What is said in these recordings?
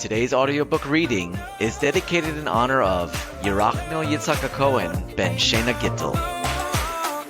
Today's audiobook reading is dedicated in honor of Yerachmiel Yitzchak HaCohen ben Sheina Gittel.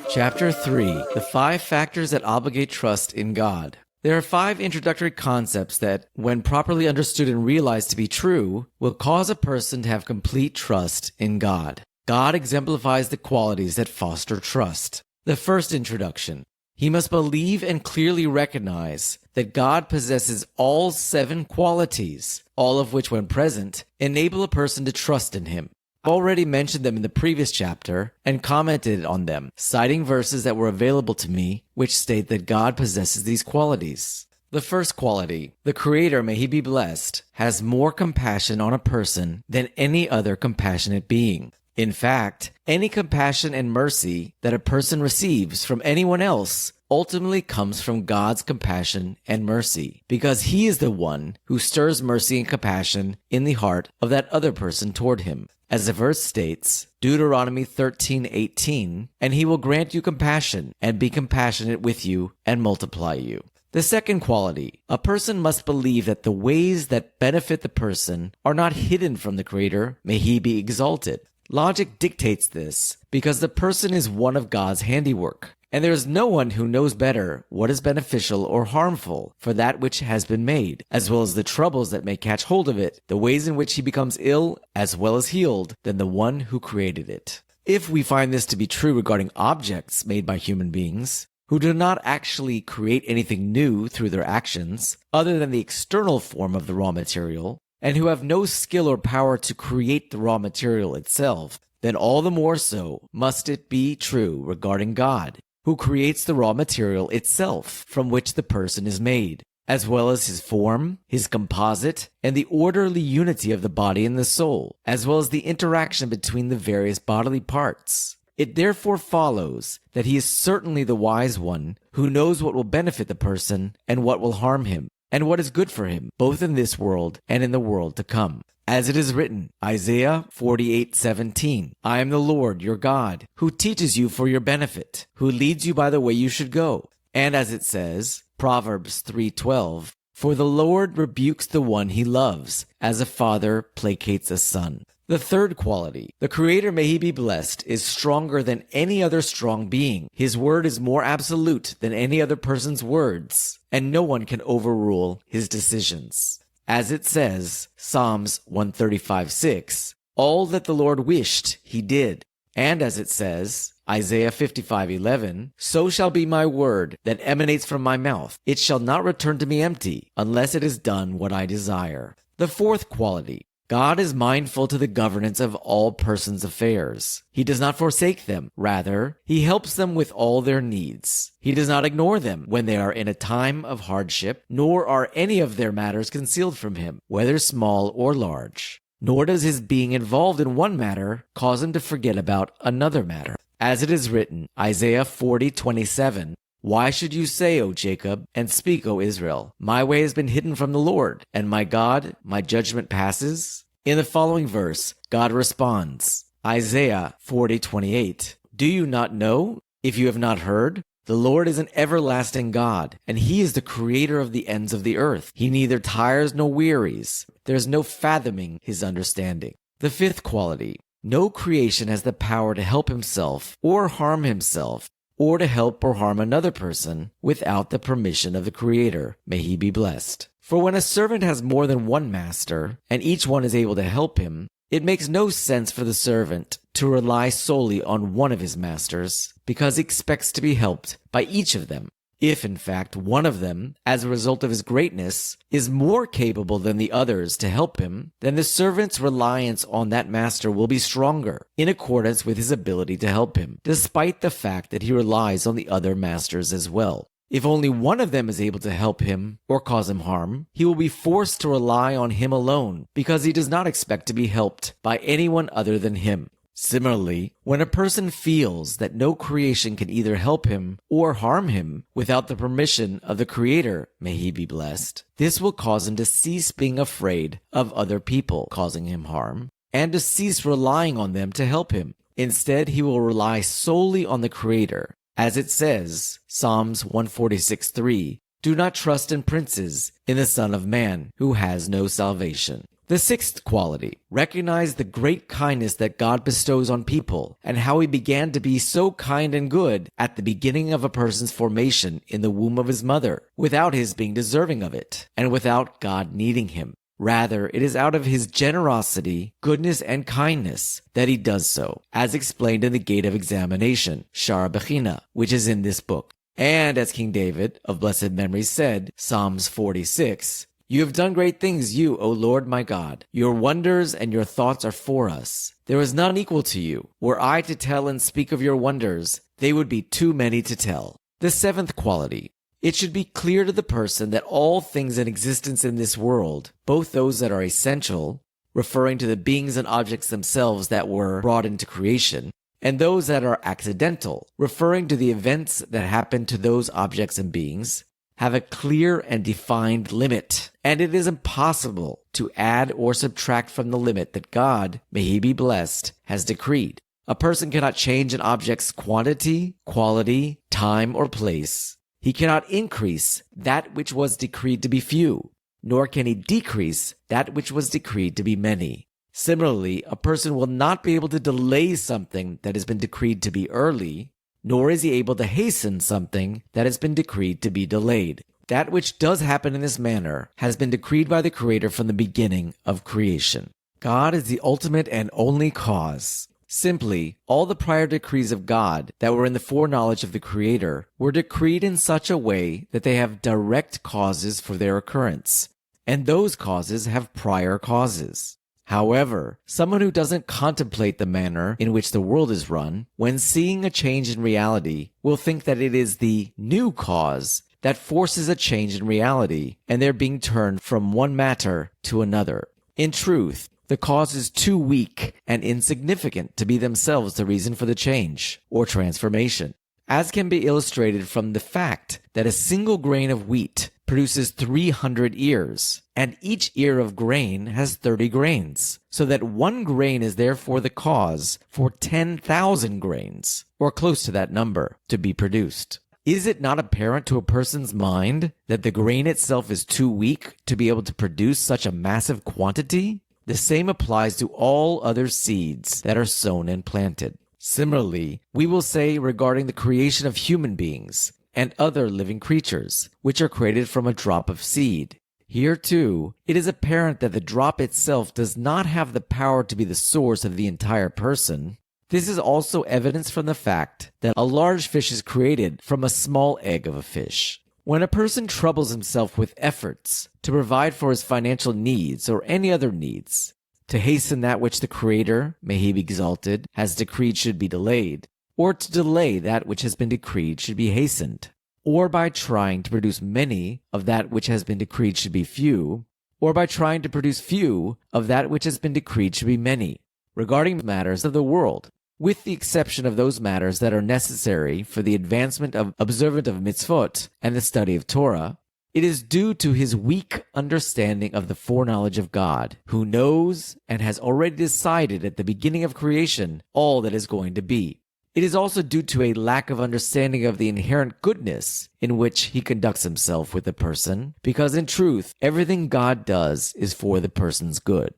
Chapter 3. The 5 Factors that Obligate Trust in God. There are 5 introductory concepts that, when properly understood and realized to be true, will cause a person to have complete trust in God. God exemplifies the qualities that foster trust. The first introduction. He must believe and clearly recognize that God possesses all 7 qualities, all of which, when present, enable a person to trust in Him. I've already mentioned them in the previous chapter and commented on them, citing verses that were available to me which state that God possesses these qualities. The first quality, the Creator, may He be blessed, has more compassion on a person than any other compassionate being. In fact, any compassion and mercy that a person receives from anyone else ultimately comes from God's compassion and mercy, because He is the one who stirs mercy and compassion in the heart of that other person toward Him. As the verse states, Deuteronomy 13:18, and He will grant you compassion and be compassionate with you and multiply you. The second quality, a person must believe that the ways that benefit the person are not hidden from the Creator, may He be exalted. Logic dictates this because the person is one of God's handiwork, and there is no one who knows better what is beneficial or harmful for that which has been made, as well as the troubles that may catch hold of it, the ways in which he becomes ill as well as healed, than the one who created it. If we find this to be true regarding objects made by human beings, who do not actually create anything new through their actions, other than the external form of the raw material, and who have no skill or power to create the raw material itself, then all the more so must it be true regarding God, who creates the raw material itself from which the person is made, as well as his form, his composite, and the orderly unity of the body and the soul, as well as the interaction between the various bodily parts. It therefore follows that He is certainly the wise one who knows what will benefit the person and what will harm him, and what is good for him, both in this world and in the world to come. As it is written, Isaiah 48:17, I am the Lord your God, who teaches you for your benefit, who leads you by the way you should go. And as it says, Proverbs 3:12, for the Lord rebukes the one He loves, as a father placates a son. The third quality, the Creator, may He be blessed, is stronger than any other strong being. His word is more absolute than any other person's words, and no one can overrule His decisions. As it says, Psalms 135:6, all that the Lord wished He did. And as it says, Isaiah 55:11, so shall be my word that emanates from my mouth. It shall not return to me empty, unless it has done what I desire. The fourth quality, God is mindful to the governance of all persons' affairs. He does not forsake them. Rather, He helps them with all their needs. He does not ignore them when they are in a time of hardship, nor are any of their matters concealed from Him, whether small or large. Nor does His being involved in one matter cause Him to forget about another matter. As it is written, Isaiah 40:27, why should you say, O Jacob, and speak, O Israel, my way has been hidden from the Lord, and my God, my judgment passes? In the following verse, God responds, Isaiah 40:28, do you not know? If you have not heard, the Lord is an everlasting God, and He is the Creator of the ends of the earth. He neither tires nor wearies. There is no fathoming His understanding. The fifth quality, no creation has the power to help himself or harm himself, or to help or harm another person without the permission of the Creator. May He be blessed. For when a servant has more than one master, and each one is able to help him, it makes no sense for the servant to rely solely on one of his masters, because he expects to be helped by each of them. If, in fact, one of them, as a result of his greatness, is more capable than the others to help him, then the servant's reliance on that master will be stronger, in accordance with his ability to help him, despite the fact that he relies on the other masters as well. If only one of them is able to help him or cause him harm, he will be forced to rely on him alone, because he does not expect to be helped by anyone other than him. Similarly, when a person feels that no creation can either help him or harm him without the permission of the Creator, may He be blessed, this will cause him to cease being afraid of other people causing him harm, and to cease relying on them to help him. Instead, he will rely solely on the Creator. As it says, Psalms 146:3, Do not trust in princes, in the Son of Man, who has no salvation. The sixth quality, recognize the great kindness that God bestows on people and how he began to be so kind and good at the beginning of a person's formation in the womb of his mother, without his being deserving of it, and without God needing him. Rather, it is out of his generosity, goodness, and kindness that he does so, as explained in the Gate of Examination, Shara Bechina, which is in this book. And as King David, of blessed memory, said, Psalms 46, You have done great things, you, O Lord my God. Your wonders and your thoughts are for us. There is none equal to you. Were I to tell and speak of your wonders, they would be too many to tell. The seventh quality, it should be clear to the person that all things in existence in this world, both those that are essential, referring to the beings and objects themselves that were brought into creation, and those that are accidental, referring to the events that happen to those objects and beings, have a clear and defined limit, and it is impossible to add or subtract from the limit that God, may he be blessed, has decreed. A person cannot change an object's quantity, quality, time, or place. He cannot increase that which was decreed to be few, nor can he decrease that which was decreed to be many. Similarly, a person will not be able to delay something that has been decreed to be early, nor is he able to hasten something that has been decreed to be delayed. That which does happen in this manner has been decreed by the Creator from the beginning of creation. God is the ultimate and only cause. Simply, all the prior decrees of God that were in the foreknowledge of the Creator were decreed in such a way that they have direct causes for their occurrence, and those causes have prior causes. However, someone who doesn't contemplate the manner in which the world is run, when seeing a change in reality, will think that it is the new cause that forces a change in reality, and they're being turned from one matter to another. In truth, the cause is too weak and insignificant to be themselves the reason for the change or transformation, as can be illustrated from the fact that a single grain of wheat produces 300 ears, and each ear of grain has 30 grains, so that one grain is therefore the cause for 10,000 grains, or close to that number, to be produced. Is it not apparent to a person's mind that the grain itself is too weak to be able to produce such a massive quantity? The same applies to all other seeds that are sown and planted. Similarly, we will say regarding the creation of human beings and other living creatures, which are created from a drop of seed. Here, too, it is apparent that the drop itself does not have the power to be the source of the entire person. This is also evidence from the fact that a large fish is created from a small egg of a fish. When a person troubles himself with efforts to provide for his financial needs or any other needs, to hasten that which the Creator, may he be exalted, has decreed should be delayed, or to delay that which has been decreed should be hastened, or by trying to produce many of that which has been decreed should be few, or by trying to produce few of that which has been decreed should be many, regarding matters of the world, with the exception of those matters that are necessary for the advancement of observance of mitzvot and the study of Torah, it is due to his weak understanding of the foreknowledge of God, who knows and has already decided at the beginning of creation all that is going to be. It is also due to a lack of understanding of the inherent goodness in which he conducts himself with the person, because in truth, everything God does is for the person's good.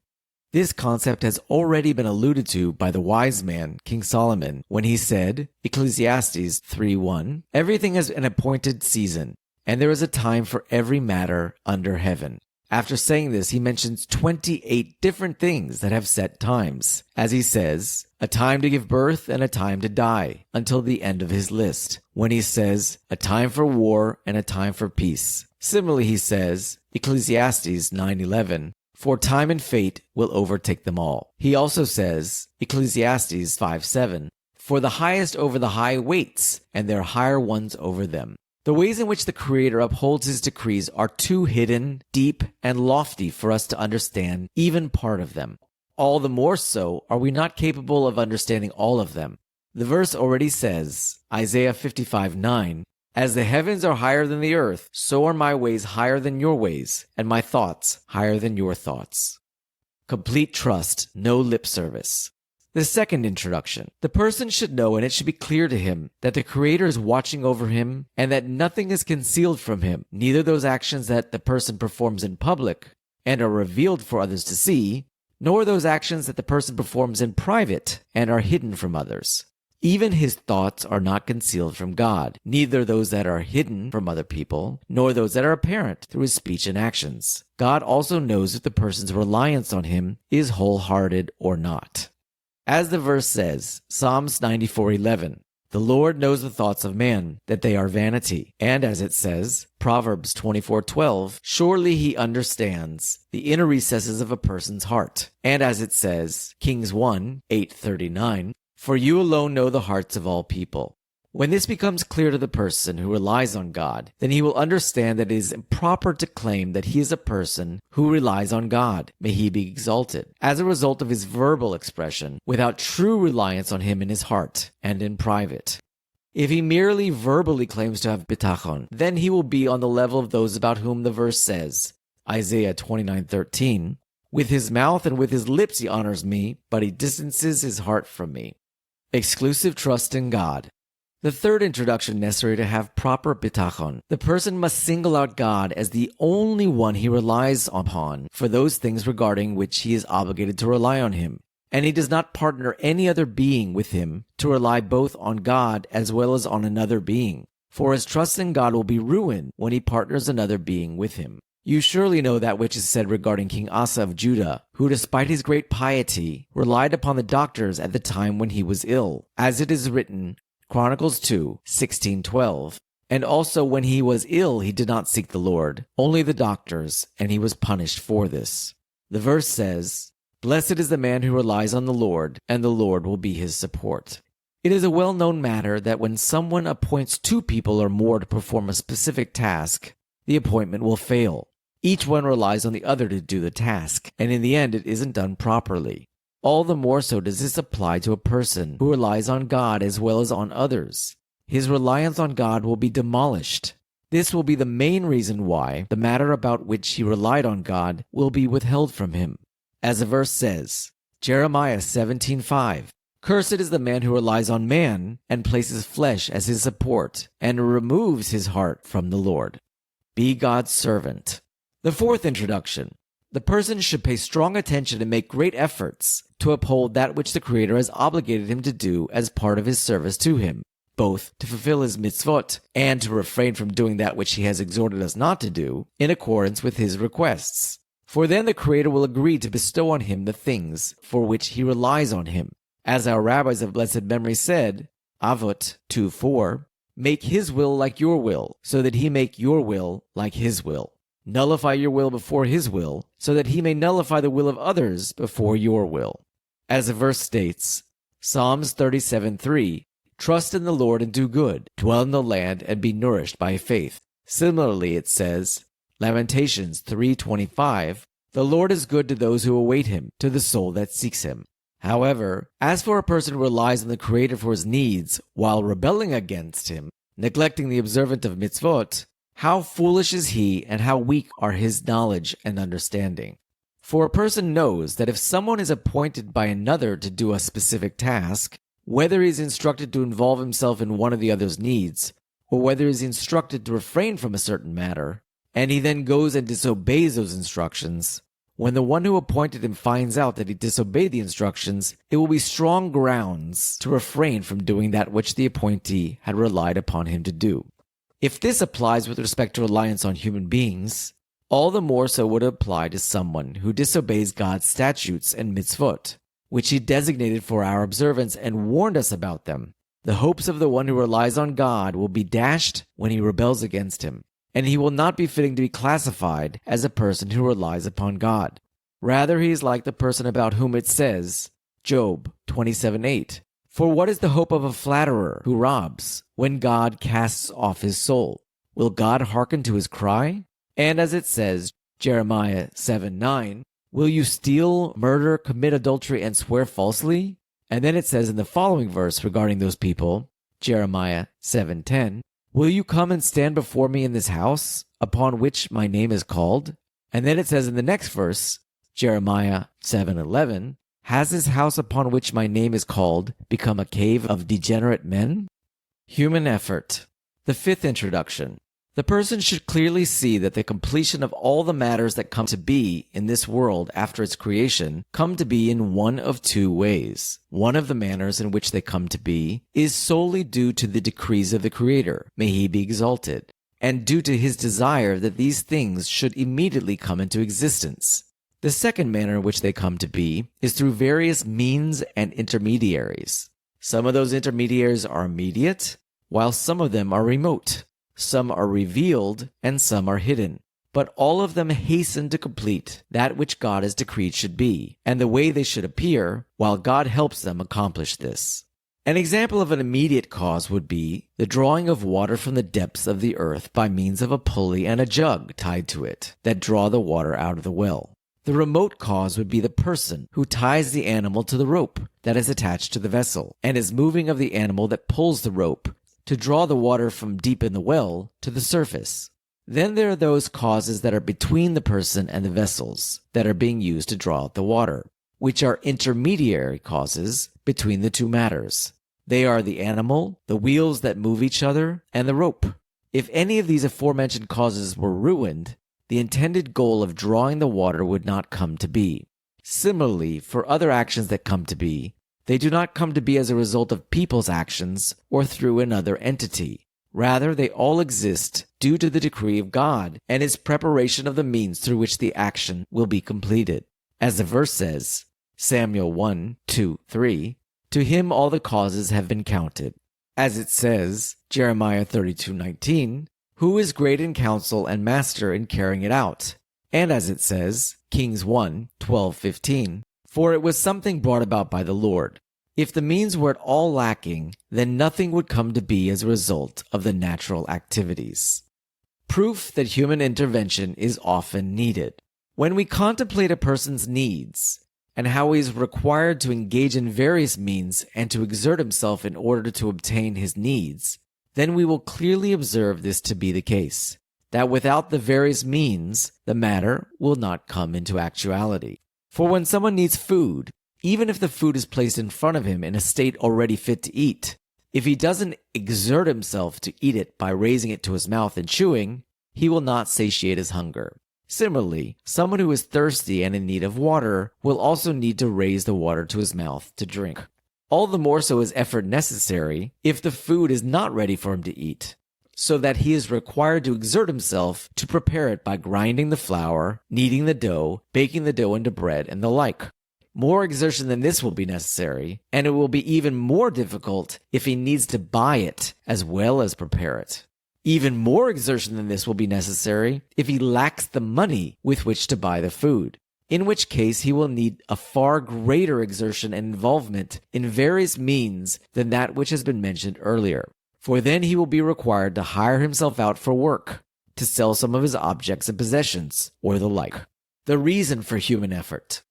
This concept has already been alluded to by the wise man, King Solomon, when he said, Ecclesiastes 3:1, everything has an appointed season, and there is a time for every matter under heaven. After saying this, he mentions 28 different things that have set times. As he says, a time to give birth and a time to die, until the end of his list, when he says, a time for war and a time for peace. Similarly, he says, Ecclesiastes 9:11, for time and fate will overtake them all. He also says, Ecclesiastes 5:7, for the highest over the high waits, and their higher ones over them. The ways in which the Creator upholds his decrees are too hidden, deep, and lofty for us to understand even part of them. All the more so are we not capable of understanding all of them. The verse already says, Isaiah 55:9, as the heavens are higher than the earth, so are my ways higher than your ways, and my thoughts higher than your thoughts. Complete trust, no lip service. The second introduction. The person should know, and it should be clear to him, that the Creator is watching over him and that nothing is concealed from him, neither those actions that the person performs in public and are revealed for others to see, nor those actions that the person performs in private and are hidden from others. Even his thoughts are not concealed from God, neither those that are hidden from other people, nor those that are apparent through his speech and actions. God also knows if the person's reliance on him is wholehearted or not. As the verse says, Psalms 94:11, the Lord knows the thoughts of man, that they are vanity. And as it says, Proverbs 24:12, surely he understands the inner recesses of a person's heart. And as it says, Kings 1:8-39, for you alone know the hearts of all people. When this becomes clear to the person who relies on God, then he will understand that it is improper to claim that he is a person who relies on God, may he be exalted, as a result of his verbal expression, without true reliance on him in his heart and in private. If he merely verbally claims to have bitachon, then he will be on the level of those about whom the verse says, Isaiah 29:13, with his mouth and with his lips he honors me, but he distances his heart from me. Exclusive trust in God. The third introduction necessary to have proper bitachon. The person must single out God as the only one he relies upon for those things regarding which he is obligated to rely on him, and he does not partner any other being with him to rely both on God as well as on another being, for his trust in God will be ruined when he partners another being with him. You surely know that which is said regarding King Asa of Judah, who despite his great piety relied upon the doctors at the time when he was ill, as it is written, Chronicles 2:16-12. And also when he was ill he did not seek the Lord, only the doctors, and he was punished for this. The verse says, blessed is the man who relies on the Lord, and the Lord will be his support. It is a well-known matter that when someone appoints two people or more to perform a specific task, the appointment will fail. Each one relies on the other to do the task, and in the end it isn't done properly. All the more so does this apply to a person who relies on God as well as on others. His reliance on God will be demolished. This will be the main reason why the matter about which he relied on God will be withheld from him. As the verse says, Jeremiah 17:5, cursed is the man who relies on man and places flesh as his support and removes his heart from the Lord. Be God's servant. The fourth introduction. The person should pay strong attention and make great efforts to uphold that which the Creator has obligated him to do as part of his service to him, both to fulfill his mitzvot and to refrain from doing that which he has exhorted us not to do, in accordance with his requests. For then the Creator will agree to bestow on him the things for which he relies on him. As our rabbis of blessed memory said, Avot 2:4, make his will like your will, so that he make your will like his will. Nullify your will before his will, so that he may nullify the will of others before your will. As the verse states, Psalms 37:3, trust in the Lord and do good, dwell in the land and be nourished by faith. Similarly, it says, Lamentations 3:25, the Lord is good to those who await him, to the soul that seeks him. However, as for a person who relies on the Creator for his needs while rebelling against him, neglecting the observance of mitzvot, how foolish is he and how weak are his knowledge and understanding. For a person knows that if someone is appointed by another to do a specific task, whether he is instructed to involve himself in one or the other's needs, or whether he is instructed to refrain from a certain matter, and he then goes and disobeys those instructions, when the one who appointed him finds out that he disobeyed the instructions, it will be strong grounds to refrain from doing that which the appointee had relied upon him to do. If this applies with respect to reliance on human beings, all the more so would it apply to someone who disobeys God's statutes and mitzvot, which he designated for our observance and warned us about them. The hopes of the one who relies on God will be dashed when he rebels against him, and he will not be fitting to be classified as a person who relies upon God. Rather, he is like the person about whom it says, Job 27:8, for what is the hope of a flatterer who robs when God casts off his soul? Will God hearken to his cry? And as it says, Jeremiah 7:9, will you steal, murder, commit adultery, and swear falsely? And then it says in the following verse regarding those people, Jeremiah 7:10, will you come and stand before me in this house, upon which my name is called? And then it says in the next verse, Jeremiah 7:11, Has this house upon which my name is called become a cave of degenerate men? Human effort. The fifth introduction. The person should clearly see that the completion of all the matters that come to be in this world after its creation come to be in one of two ways. One of the manners in which they come to be is solely due to the decrees of the Creator, may He be exalted, and due to His desire that these things should immediately come into existence. The second manner in which they come to be is through various means and intermediaries. Some of those intermediaries are immediate, while some of them are remote. Some are revealed, and some are hidden. But all of them hasten to complete that which God has decreed should be, and the way they should appear, while God helps them accomplish this. An example of an immediate cause would be the drawing of water from the depths of the earth by means of a pulley and a jug tied to it that draw the water out of the well. The remote cause would be the person who ties the animal to the rope that is attached to the vessel, and is moving of the animal that pulls the rope to draw the water from deep in the well to the surface. Then there are those causes that are between the person and the vessels that are being used to draw out the water, which are intermediary causes between the two matters. They are the animal, the wheels that move each other, and the rope. If any of these aforementioned causes were ruined, the intended goal of drawing the water would not come to be. Similarly, for other actions that come to be, they do not come to be as a result of people's actions or through another entity. Rather, they all exist due to the decree of God and His preparation of the means through which the action will be completed. As the verse says, Samuel 1, 2, 3, to Him all the causes have been counted. As it says, Jeremiah 32:19, who is great in counsel and master in carrying it out? And as it says, Kings 1, 12, 15, for it was something brought about by the Lord. If the means were at all lacking, then nothing would come to be as a result of the natural activities. Proof that human intervention is often needed. When we contemplate a person's needs, and how he is required to engage in various means and to exert himself in order to obtain his needs, then we will clearly observe this to be the case, that without the various means, the matter will not come into actuality. For when someone needs food, even if the food is placed in front of him in a state already fit to eat, if he doesn't exert himself to eat it by raising it to his mouth and chewing, he will not satiate his hunger. Similarly, someone who is thirsty and in need of water will also need to raise the water to his mouth to drink. All the more so is effort necessary if the food is not ready for him to eat, so that he is required to exert himself to prepare it by grinding the flour, kneading the dough, baking the dough into bread, and the like. More exertion than this will be necessary, and it will be even more difficult if he needs to buy it as well as prepare it. Even more exertion than this will be necessary if he lacks the money with which to buy the food, in which case he will need a far greater exertion and involvement in various means than that which has been mentioned earlier. For then he will be required to hire himself out for work, to sell some of his objects and possessions, or the like. The reason for human effort.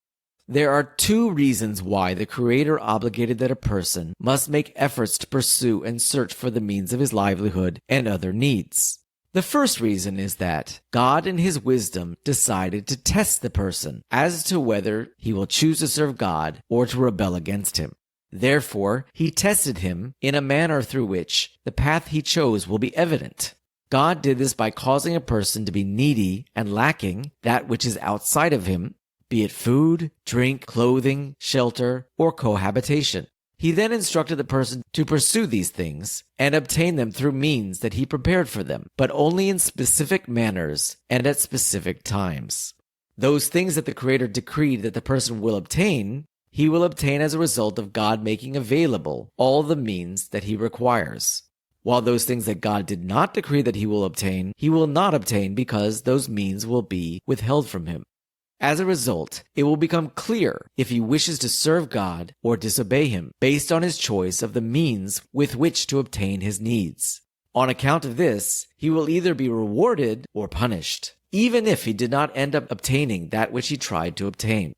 There are two reasons why the Creator obligated that a person must make efforts to pursue and search for the means of his livelihood and other needs. The first reason is that God in His wisdom decided to test the person as to whether he will choose to serve God or to rebel against Him. Therefore, He tested him in a manner through which the path he chose will be evident. God did this by causing a person to be needy and lacking that which is outside of him, be it food, drink, clothing, shelter, or cohabitation. He then instructed the person to pursue these things and obtain them through means that He prepared for them, but only in specific manners and at specific times. Those things that the Creator decreed that the person will obtain, he will obtain as a result of God making available all the means that He requires. While those things that God did not decree that he will not obtain because those means will be withheld from him. As a result, it will become clear if he wishes to serve God or disobey Him, based on his choice of the means with which to obtain his needs. On account of this, he will either be rewarded or punished, even if he did not end up obtaining that which he tried to obtain.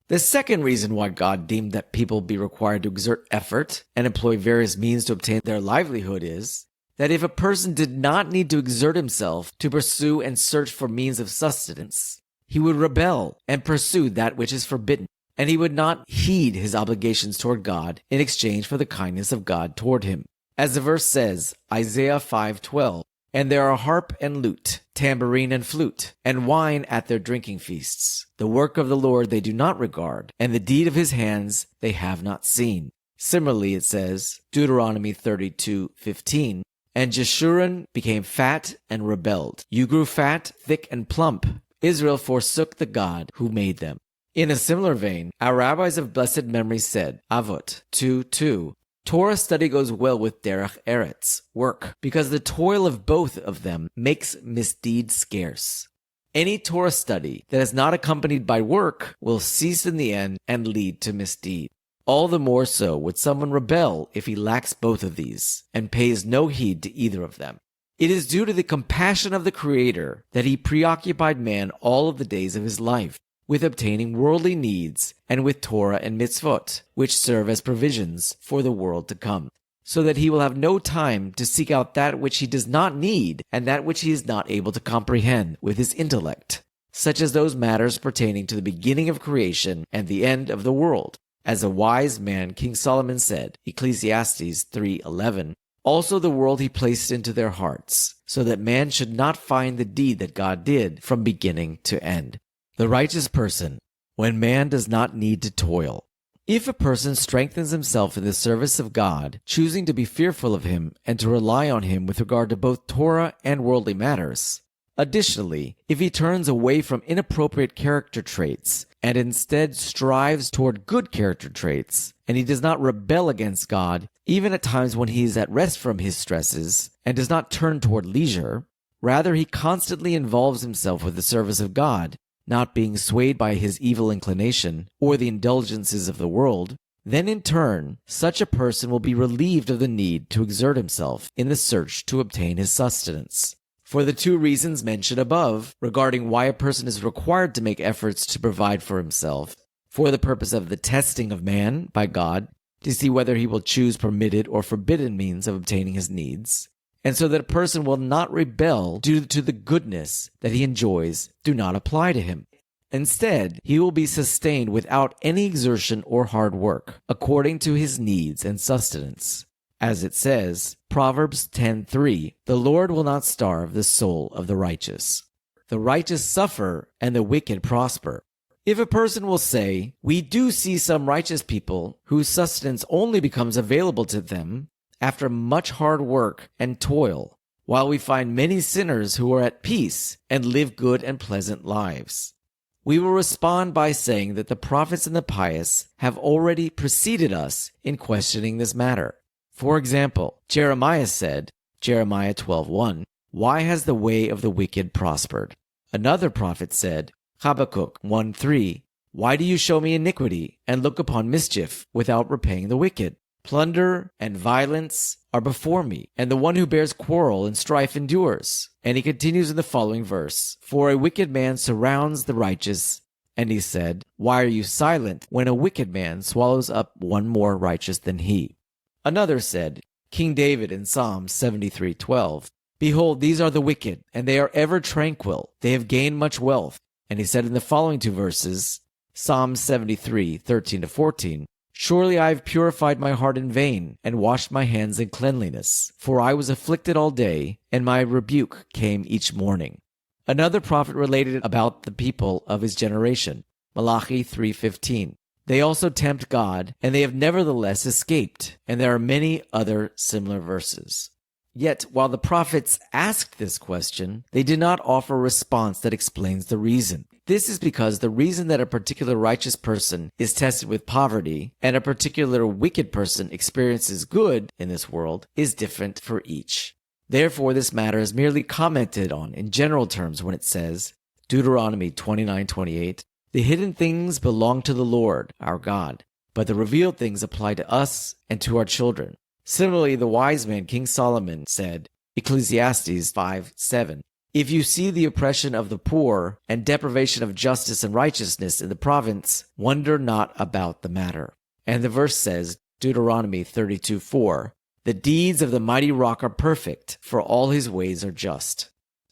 The second reason why God deemed that people be required to exert effort and employ various means to obtain their livelihood is that if a person did not need to exert himself to pursue and search for means of sustenance, he would rebel and pursue that which is forbidden. and he would not heed his obligations toward God in exchange for the kindness of God toward him. As the verse says, Isaiah 5:12, "And there are harp and lute, tambourine and flute, and wine at their drinking feasts. The work of the Lord they do not regard, and the deed of his hands they have not seen." Similarly, it says, Deuteronomy 32:15, "And Jeshurun became fat and rebelled. You grew fat, thick, and plump. Israel forsook the God who made them." In a similar vein, our rabbis of blessed memory said, Avot 2:2, "Torah study goes well with derech eretz, work, because the toil of both of them makes misdeed scarce." Any Torah study that is not accompanied by work will cease in the end and lead to misdeed. All the more so would someone rebel if he lacks both of these and pays no heed to either of them. It is due to the compassion of the Creator that he preoccupied man all of the days of his life with obtaining worldly needs and with Torah and mitzvot, which serve as provisions for the world to come, so that he will have no time to seek out that which he does not need and that which he is not able to comprehend with his intellect, such as those matters pertaining to the beginning of creation and the end of the world. As a wise man, King Solomon said, Ecclesiastes 3:11, "Also the world he placed into their hearts, so that man should not find the deed that God did from beginning to end." The righteous person, when man does not need to toil. If a person strengthens himself in the service of God, choosing to be fearful of him and to rely on him with regard to both Torah and worldly matters. Additionally, if he turns away from inappropriate character traits and instead strives toward good character traits, and he does not rebel against God, even at times when he is at rest from his stresses, and does not turn toward leisure, rather he constantly involves himself with the service of God, not being swayed by his evil inclination or the indulgences of the world, then in turn, such a person will be relieved of the need to exert himself in the search to obtain his sustenance. For the two reasons mentioned above regarding why a person is required to make efforts to provide for himself, for the purpose of the testing of man by God, to see whether he will choose permitted or forbidden means of obtaining his needs, and so that a person will not rebel due to the goodness that he enjoys, do not apply to him. Instead, he will be sustained without any exertion or hard work, according to his needs and sustenance. As it says, Proverbs 10:3, "The Lord will not starve the soul of the righteous." The righteous suffer and the wicked prosper. If a person will say, "We do see some righteous people whose sustenance only becomes available to them after much hard work and toil, while we find many sinners who are at peace and live good and pleasant lives," we will respond by saying that the prophets and the pious have already preceded us in questioning this matter. For example, Jeremiah said, Jeremiah 12:1, "Why has the way of the wicked prospered?" Another prophet said, Habakkuk 1:3, "Why do you show me iniquity and look upon mischief without repaying the wicked? Plunder and violence are before me, and the one who bears quarrel and strife endures." And he continues in the following verse, "For a wicked man surrounds the righteous." And he said, "Why are you silent when a wicked man swallows up one more righteous than he?" Another said, King David in Psalm 73:12, "Behold, these are the wicked, and they are ever tranquil. They have gained much wealth." And he said in the following two verses, Psalm 73:13-14, "Surely I have purified my heart in vain, and washed my hands in cleanliness. For I was afflicted all day, and my rebuke came each morning." Another prophet related about the people of his generation, Malachi 3:15. "They also tempt God, and they have nevertheless escaped." And there are many other similar verses. Yet, while the prophets asked this question, they did not offer a response that explains the reason. This is because the reason that a particular righteous person is tested with poverty and a particular wicked person experiences good in this world is different for each. Therefore, this matter is merely commented on in general terms when it says, Deuteronomy 29:28, "The hidden things belong to the Lord, our God, but the revealed things apply to us and to our children." Similarly, the wise man King Solomon said, Ecclesiastes 5:7, "If you see the oppression of the poor and deprivation of justice and righteousness in the province, wonder not about the matter." And the verse says, Deuteronomy 32:4, "The deeds of the mighty rock are perfect, for all his ways are just."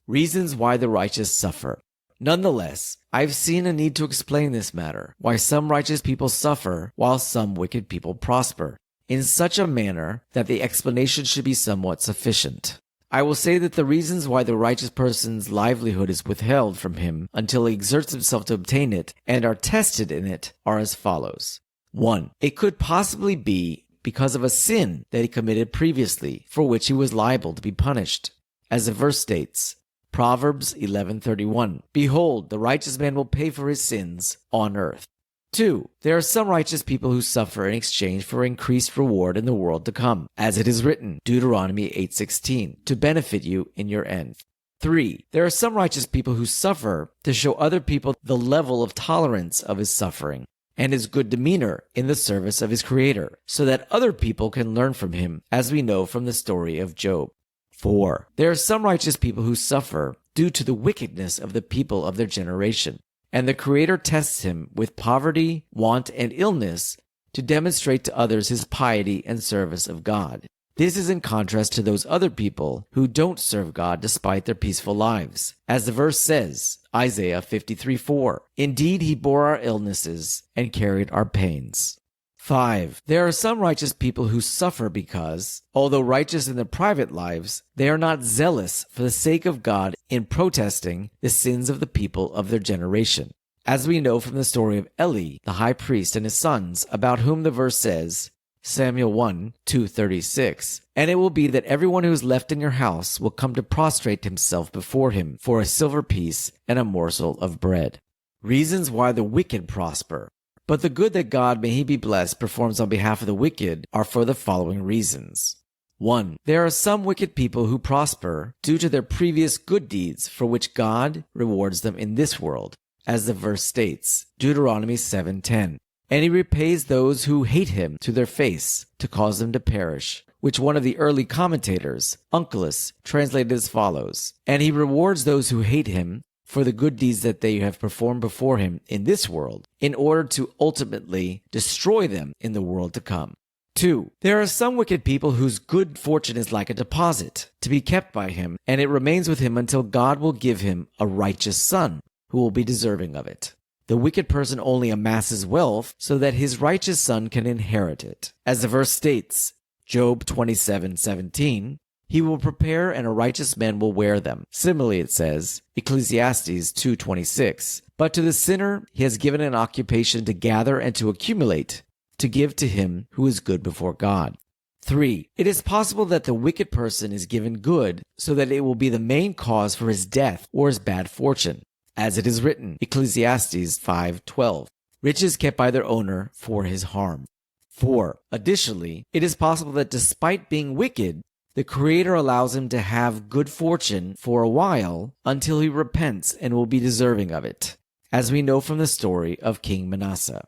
Reasons why the righteous suffer. Nonetheless, I've seen a need to explain this matter, why some righteous people suffer while some wicked people prosper, in such a manner that the explanation should be somewhat sufficient. I will say that the reasons why the righteous person's livelihood is withheld from him until he exerts himself to obtain it and are tested in it are as follows. 1. It could possibly be because of a sin that he committed previously, for which he was liable to be punished. As the verse states, Proverbs 11:31, Behold, the righteous man will pay for his sins on earth. 2. There are some righteous people who suffer in exchange for increased reward in the world to come, as it is written, Deuteronomy 8:16, to benefit you in your end. 3. There are some righteous people who suffer to show other people the level of tolerance of his suffering and his good demeanor in the service of his Creator, so that other people can learn from him, as we know from the story of Job. 4. There are some righteous people who suffer due to the wickedness of the people of their generation, and the Creator tests him with poverty, want, and illness to demonstrate to others his piety and service of God. This is in contrast to those other people who don't serve God despite their peaceful lives. As the verse says, Isaiah 53:4, Indeed, he bore our illnesses and carried our pains. 5. There are some righteous people who suffer because, although righteous in their private lives, they are not zealous for the sake of God in protesting the sins of the people of their generation. As we know from the story of Eli, the high priest, and his sons, about whom the verse says, Samuel 1:2-36, And it will be that everyone who is left in your house will come to prostrate himself before him for a silver piece and a morsel of bread. Reasons why the wicked prosper. But the good that God, may he be blessed, performs on behalf of the wicked are for the following reasons. 1. There are some wicked people who prosper due to their previous good deeds for which God rewards them in this world, as the verse states, Deuteronomy 7:10. And he repays those who hate him to their face to cause them to perish, which one of the early commentators, Onkelos, translated as follows, And he rewards those who hate him for the good deeds that they have performed before him in this world, in order to ultimately destroy them in the world to come. 2. There are some wicked people whose good fortune is like a deposit, to be kept by him, and it remains with him until God will give him a righteous son, who will be deserving of it. The wicked person only amasses wealth so that his righteous son can inherit it. As the verse states, Job 27:17, He will prepare and a righteous man will wear them. Similarly, it says, Ecclesiastes 2:26, But to the sinner he has given an occupation to gather and to accumulate, to give to him who is good before God. 3. It is possible that the wicked person is given good so that it will be the main cause for his death or his bad fortune. As it is written, Ecclesiastes 5:12, Riches kept by their owner for his harm. 4. Additionally, it is possible that despite being wicked, the Creator allows him to have good fortune for a while until he repents and will be deserving of it, as we know from the story of King Manasseh.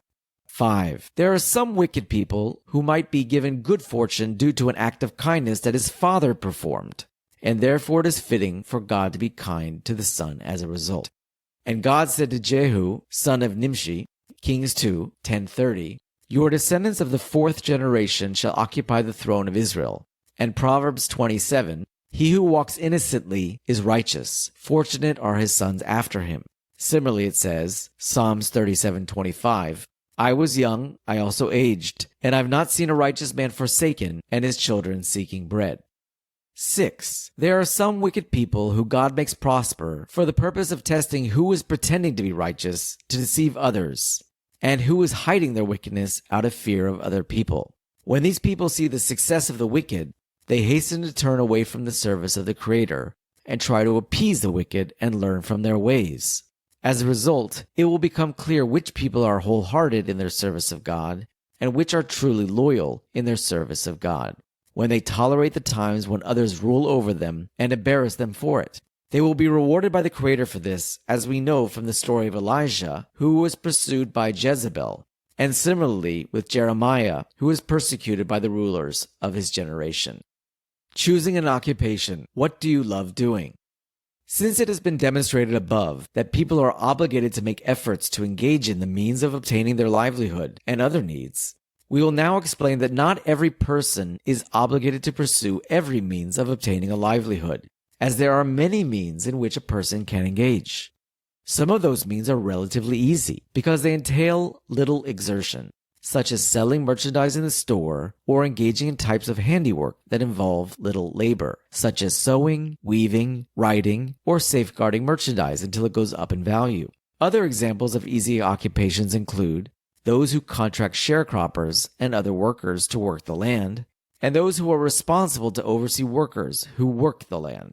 5. There are some wicked people who might be given good fortune due to an act of kindness that his father performed, and therefore it is fitting for God to be kind to the son as a result. And God said to Jehu, son of Nimshi, Kings 2:10-30, Your descendants of the 4th generation shall occupy the throne of Israel. And Proverbs 27, He who walks innocently is righteous. Fortunate are his sons after him. Similarly, it says, Psalms 37:25, I was young, I also aged, and I've not seen a righteous man forsaken, and his children seeking bread. 6. There are some wicked people who God makes prosper for the purpose of testing who is pretending to be righteous to deceive others, and who is hiding their wickedness out of fear of other people. When these people see the success of the wicked, they hasten to turn away from the service of the Creator and try to appease the wicked and learn from their ways. As a result, it will become clear which people are wholehearted in their service of God and which are truly loyal in their service of God, when they tolerate the times when others rule over them and embarrass them for it. They will be rewarded by the Creator for this, as we know from the story of Elijah, who was pursued by Jezebel, and similarly with Jeremiah, who was persecuted by the rulers of his generation. Choosing an occupation. What do you love doing? Since it has been demonstrated above that people are obligated to make efforts to engage in the means of obtaining their livelihood and other needs, we will now explain that not every person is obligated to pursue every means of obtaining a livelihood, as there are many means in which a person can engage. Some of those means are relatively easy because they entail little exertion, such as selling merchandise in the store or engaging in types of handiwork that involve little labor, such as sewing, weaving, writing, or safeguarding merchandise until it goes up in value. Other examples of easy occupations include those who contract sharecroppers and other workers to work the land, and those who are responsible to oversee workers who work the land.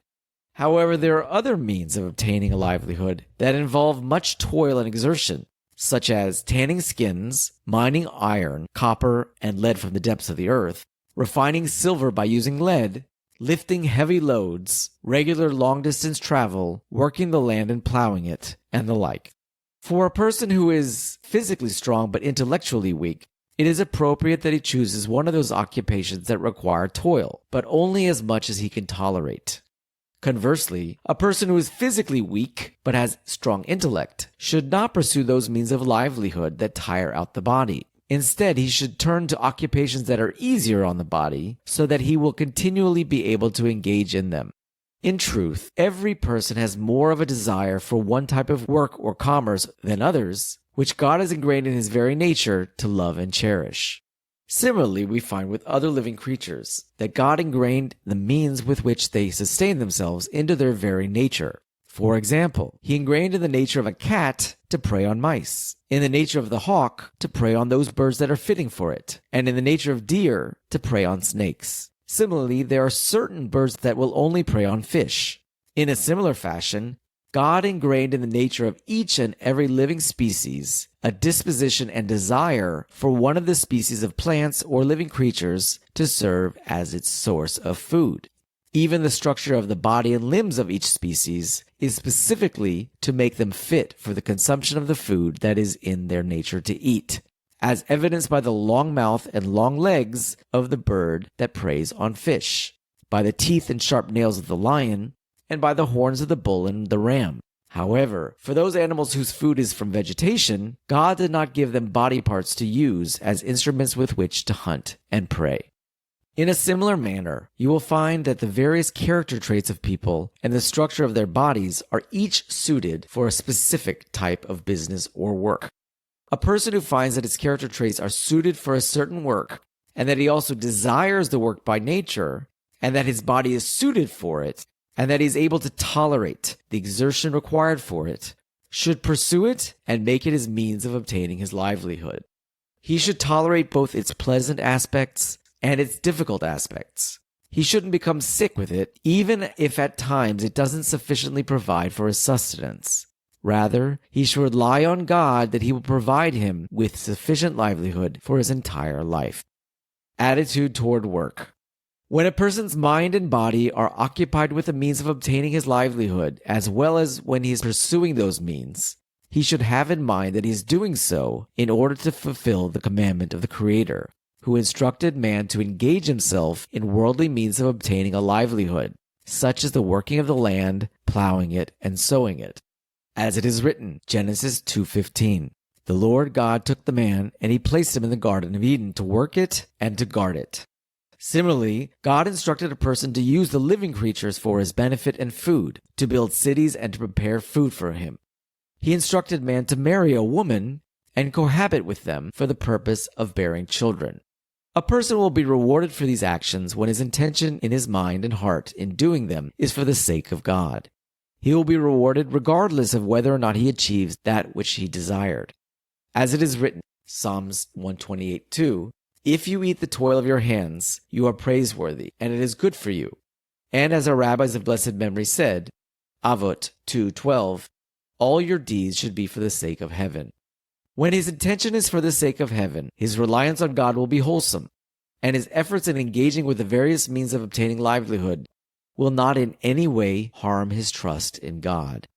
However, there are other means of obtaining a livelihood that involve much toil and exertion, such as tanning skins, mining iron, copper, and lead from the depths of the earth, refining silver by using lead, lifting heavy loads, regular long-distance travel, working the land and plowing it, and the like. For a person who is physically strong but intellectually weak, it is appropriate that he chooses one of those occupations that require toil, but only as much as he can tolerate. Conversely, a person who is physically weak but has strong intellect should not pursue those means of livelihood that tire out the body. Instead, he should turn to occupations that are easier on the body so that he will continually be able to engage in them. In truth, every person has more of a desire for one type of work or commerce than others, which God has ingrained in his very nature to love and cherish. Similarly, we find with other living creatures that God ingrained the means with which they sustain themselves into their very nature. For example, he ingrained in the nature of a cat to prey on mice, in the nature of the hawk to prey on those birds that are fitting for it, and in the nature of deer to prey on snakes. Similarly, there are certain birds that will only prey on fish. In a similar fashion, God ingrained in the nature of each and every living species a disposition and desire for one of the species of plants or living creatures to serve as its source of food. Even the structure of the body and limbs of each species is specifically to make them fit for the consumption of the food that is in their nature to eat, as evidenced by the long mouth and long legs of the bird that preys on fish, by the teeth and sharp nails of the lion, and by the horns of the bull and the ram. However, for those animals whose food is from vegetation, God did not give them body parts to use as instruments with which to hunt and prey. In a similar manner, you will find that the various character traits of people and the structure of their bodies are each suited for a specific type of business or work. A person who finds that his character traits are suited for a certain work, and that he also desires the work by nature, and that his body is suited for it, and that he is able to tolerate the exertion required for it, should pursue it and make it his means of obtaining his livelihood. He should tolerate both its pleasant aspects and its difficult aspects. He shouldn't become sick with it, even if at times it doesn't sufficiently provide for his sustenance. Rather, he should rely on God that he will provide him with sufficient livelihood for his entire life. Attitude toward work. When a person's mind and body are occupied with the means of obtaining his livelihood, as well as when he is pursuing those means, he should have in mind that he is doing so in order to fulfill the commandment of the Creator, who instructed man to engage himself in worldly means of obtaining a livelihood, such as the working of the land, plowing it, and sowing it. As it is written, Genesis 2:15, "The Lord God took the man, and he placed him in the Garden of Eden to work it and to guard it." Similarly, God instructed a person to use the living creatures for his benefit and food, to build cities and to prepare food for him. He instructed man to marry a woman and cohabit with them for the purpose of bearing children. A person will be rewarded for these actions when his intention in his mind and heart in doing them is for the sake of God. He will be rewarded regardless of whether or not he achieves that which he desired. As it is written, Psalms 128:2, "If you eat the toil of your hands, you are praiseworthy, and it is good for you." And as our rabbis of blessed memory said, Avot 2:12, "All your deeds should be for the sake of heaven." When his intention is for the sake of heaven, his reliance on God will be wholesome, and his efforts in engaging with the various means of obtaining livelihood will not in any way harm his trust in God.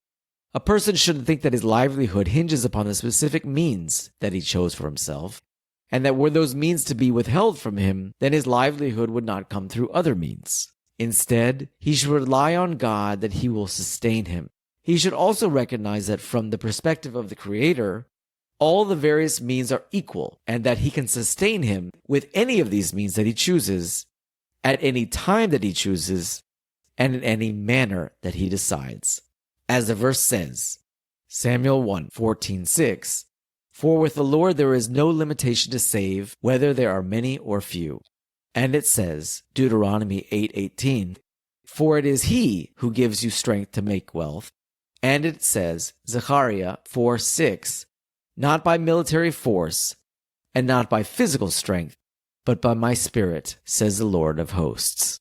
A person shouldn't think that his livelihood hinges upon the specific means that he chose for himself, and that were those means to be withheld from him, then his livelihood would not come through other means. Instead, he should rely on God that he will sustain him. He should also recognize that from the perspective of the Creator, all the various means are equal, and that he can sustain him with any of these means that he chooses, at any time that he chooses, and in any manner that he decides. As the verse says, Samuel 1:14-6. For with the Lord there is no limitation to save, whether there are many or few. And it says, Deuteronomy 8:18, for it is he who gives you strength to make wealth. And it says, Zechariah 4:6, not by military force, and not by physical strength, but by my spirit, says the Lord of hosts.